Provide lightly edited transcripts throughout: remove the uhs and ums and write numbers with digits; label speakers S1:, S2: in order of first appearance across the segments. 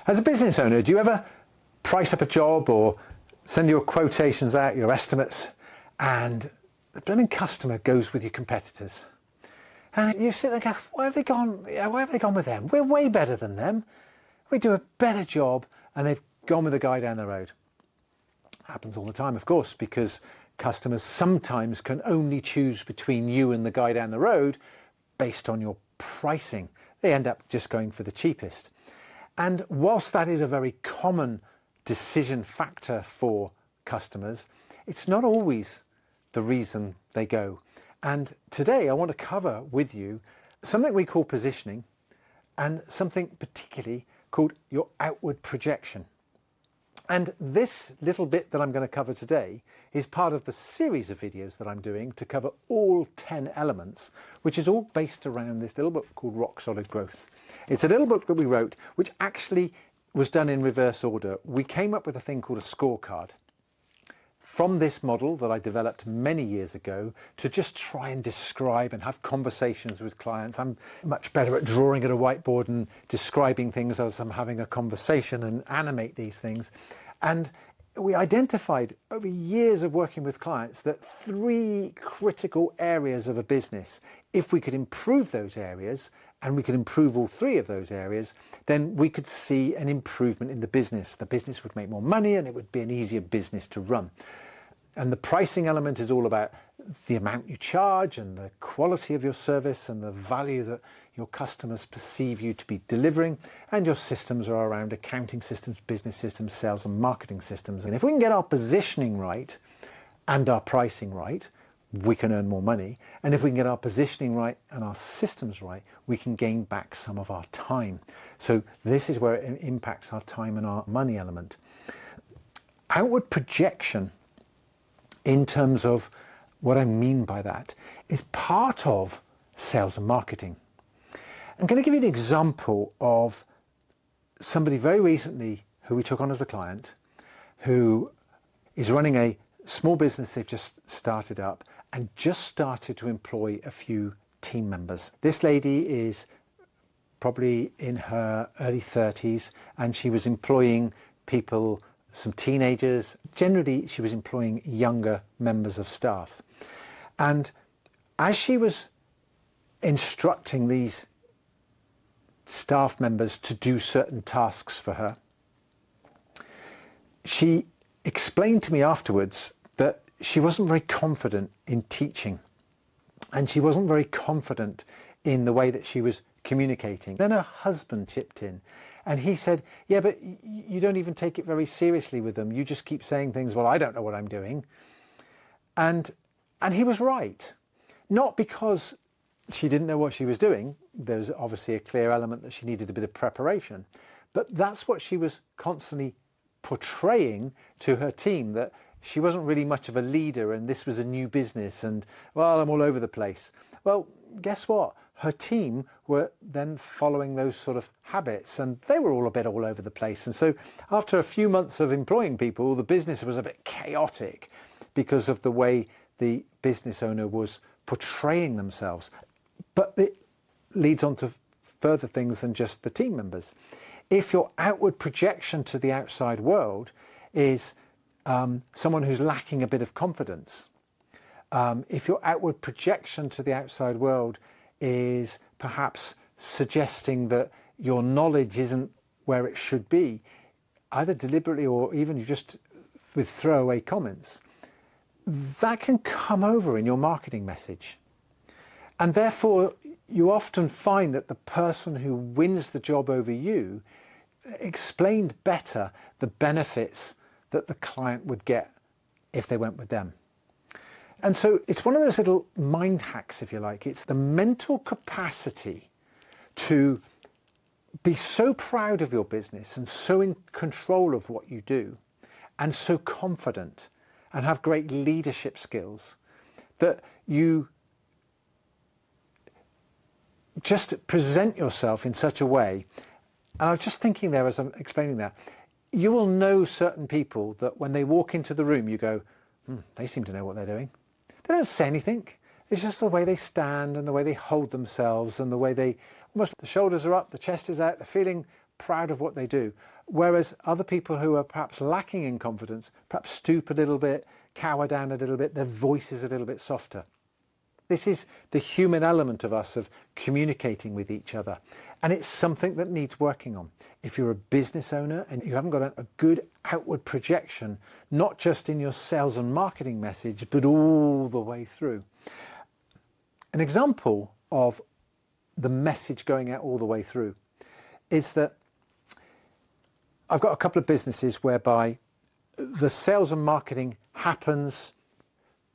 S1: As a business owner, do you ever price up a job or send your quotations out, your estimates, and the blooming customer goes with your competitors? And you sit there and go, where have they gone? Where have they gone with them? We're way better than them. We do a better job, and they've gone with the guy down the road. Happens all the time, of course, because customers sometimes can only choose between you and the guy down the road based on your pricing. They end up just going for the cheapest. And whilst that is a very common decision factor for customers, it's not always the reason they go. And today I want to cover with you something we call positioning and something particularly called your outward projection. And this little bit that I'm going to cover today is part of the series of videos that I'm doing to cover all 10 elements, which is all based around this little book called Rock Solid Growth. It's a little book that we wrote, which actually was done in reverse order. We came up with a thing called a scorecard from this model that I developed many years ago to just try and describe and have conversations with clients. I'm much better at drawing at a whiteboard and describing things as I'm having a conversation and animate these things. And we identified over years of working with clients that 3 critical areas of a business, if we could improve those areas, and we could improve all 3 of those areas, then we could see an improvement in the business. The business would make more money and it would be an easier business to run. And the pricing element is all about the amount you charge and the quality of your service and the value that your customers perceive you to be delivering. And your systems are around accounting systems, business systems, sales and marketing systems. And if we can get our positioning right and our pricing right, we can earn more money. And if we can get our positioning right and our systems right, we can gain back some of our time. So this is where it impacts our time and our money element. Outward projection, in terms of what I mean by that, is part of sales and marketing. I'm going to give you an example of somebody very recently who we took on as a client, who is running a small business they've just started up and just started to employ a few team members. This lady is probably in her early 30s and she was employing people, some teenagers. Generally, she was employing younger members of staff. And as she was instructing these staff members to do certain tasks for her, she explained to me afterwards that she wasn't very confident in teaching and she wasn't very confident in the way that she was communicating. Then her husband chipped in and he said, yeah, but you don't even take it very seriously with them. You just keep saying things, well, I don't know what I'm doing. And he was right. Not because she didn't know what she was doing. There's obviously a clear element that she needed a bit of preparation, but that's what she was constantly portraying to her team, that she wasn't really much of a leader and this was a new business and, well, I'm all over the place. Well, guess what? Her team were then following those sort of habits and they were all a bit all over the place. And so after a few months of employing people, the business was a bit chaotic because of the way the business owner was portraying themselves. But it leads on to further things than just the team members. If your outward projection to the outside world is someone who's lacking a bit of confidence, if your outward projection to the outside world is perhaps suggesting that your knowledge isn't where it should be, either deliberately or even just with throwaway comments, that can come over in your marketing message. And therefore, you often find that the person who wins the job over you explained better the benefits that the client would get if they went with them. And so it's one of those little mind hacks, if you like. It's the mental capacity to be so proud of your business and so in control of what you do and so confident and have great leadership skills that you just present yourself in such a way. And I was just thinking there as I'm explaining that, you will know certain people that when they walk into the room, you go, they seem to know what they're doing. They don't say anything. It's just the way they stand and the way they hold themselves and the way they, almost the shoulders are up, the chest is out, they're feeling proud of what they do. Whereas other people who are perhaps lacking in confidence, perhaps stoop a little bit, cower down a little bit, their voice is a little bit softer. This is the human element of us, of communicating with each other. And it's something that needs working on. If you're a business owner and you haven't got a good outward projection, not just in your sales and marketing message, but all the way through. An example of the message going out all the way through is that I've got a couple of businesses whereby the sales and marketing happens,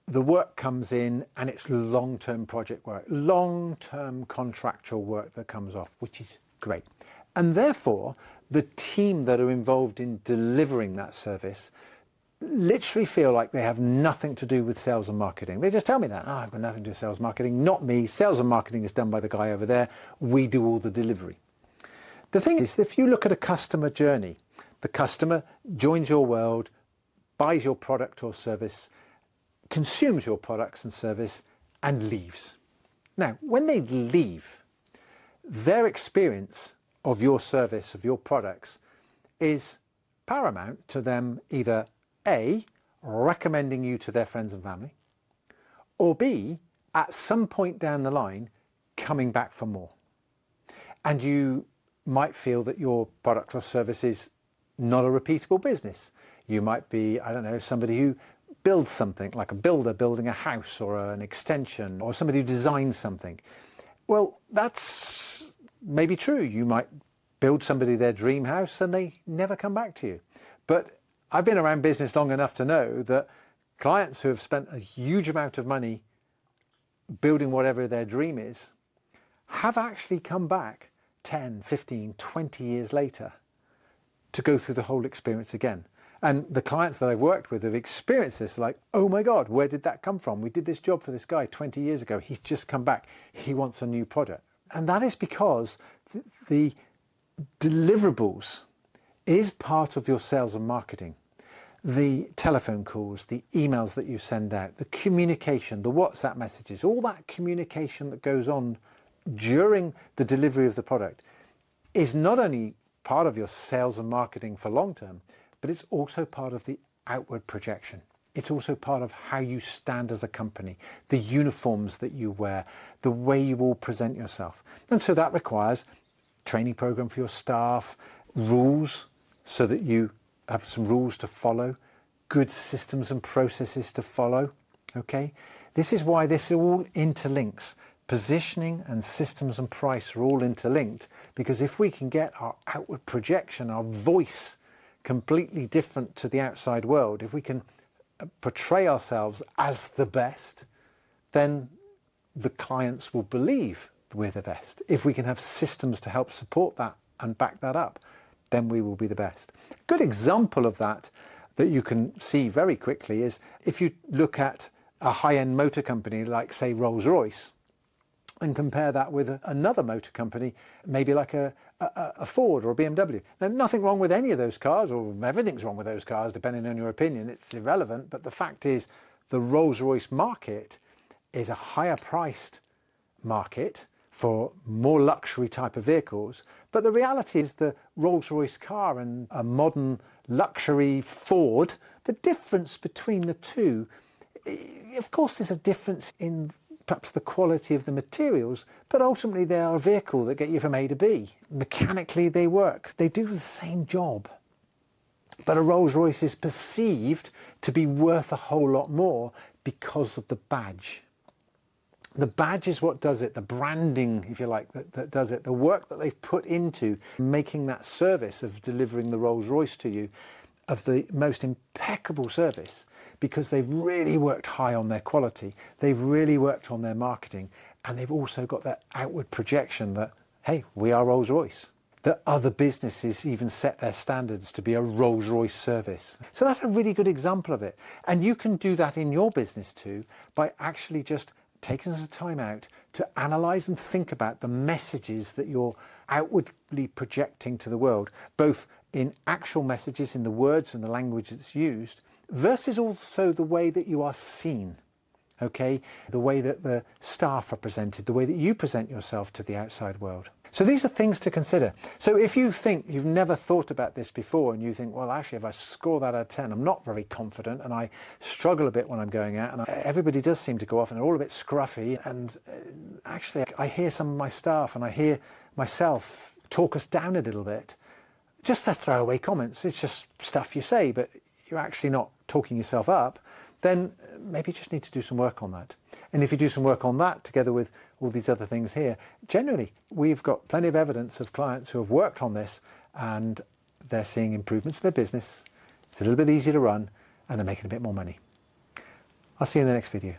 S1: the work comes in, and it's long-term project work, long-term contractual work that comes off, which is great. And therefore, the team that are involved in delivering that service literally feel like they have nothing to do with sales and marketing. They just tell me that, I've got nothing to do with sales and marketing, not me. Sales and marketing is done by the guy over there. We do all the delivery. The thing is, if you look at a customer journey, the customer joins your world, buys your product or service, consumes your products and service, and leaves. Now, when they leave, their experience of your service, of your products, is paramount to them either A, recommending you to their friends and family, or B, at some point down the line, coming back for more. And you might feel that your product or service is not a repeatable business. You might be, I don't know, somebody who builds something, like a builder building a house or an extension, or somebody who designs something. Well, that's maybe true. You might build somebody their dream house and they never come back to you. But I've been around business long enough to know that clients who have spent a huge amount of money building whatever their dream is have actually come back 10, 15, 20 years later to go through the whole experience again. And the clients that I've worked with have experienced this, like, oh my God, where did that come from? We did this job for this guy 20 years ago. He's just come back. He wants a new product. And that is because the deliverables is part of your sales and marketing. The telephone calls, the emails that you send out, the communication, the WhatsApp messages, all that communication that goes on during the delivery of the product is not only part of your sales and marketing for long term, but it's also part of the outward projection. It's also part of how you stand as a company, the uniforms that you wear, the way you all present yourself. And so that requires a training program for your staff, rules so that you have some rules to follow, good systems and processes to follow. Okay? This is why this all interlinks. Positioning and systems and price are all interlinked, because if we can get our outward projection, our voice completely different to the outside world, if we can portray ourselves as the best, then the clients will believe we're the best. If we can have systems to help support that and back that up, then we will be the best. A good example of that you can see very quickly is if you look at a high-end motor company like, say, Rolls-Royce, and compare that with another motor company, maybe like a Ford or a BMW. Now, nothing wrong with any of those cars, or everything's wrong with those cars, depending on your opinion. It's irrelevant, but the fact is the Rolls-Royce market is a higher priced market for more luxury type of vehicles. But the reality is the Rolls-Royce car and a modern luxury Ford, the difference between the two, of course there's a difference in perhaps the quality of the materials, but ultimately they are a vehicle that get you from A to B. Mechanically they work, they do the same job. But a Rolls-Royce is perceived to be worth a whole lot more because of the badge. The badge is what does it, the branding, if you like, that does it. The work that they've put into making that service of delivering the Rolls-Royce to you, of the most impeccable service, because they've really worked high on their quality, they've really worked on their marketing, and they've also got that outward projection that, hey, we are Rolls-Royce. That other businesses even set their standards to be a Rolls-Royce service. So that's a really good example of it. And you can do that in your business too, by actually just taking some time out to analyze and think about the messages that you're outwardly projecting to the world, both in actual messages, in the words and the language that's used, versus also the way that you are seen, okay? The way that the staff are presented, the way that you present yourself to the outside world. So these are things to consider. So if you think you've never thought about this before and you think, well, actually, if I score that out of 10, I'm not very confident and I struggle a bit when I'm going out, and everybody does seem to go off and they're all a bit scruffy, and actually I hear some of my staff and I hear myself talk us down a little bit. Just the throwaway comments, it's just stuff you say, but you're actually not talking yourself up, then maybe you just need to do some work on that. And if you do some work on that together with all these other things here, generally we've got plenty of evidence of clients who have worked on this and they're seeing improvements in their business, it's a little bit easier to run, and they're making a bit more money. I'll see you in the next video.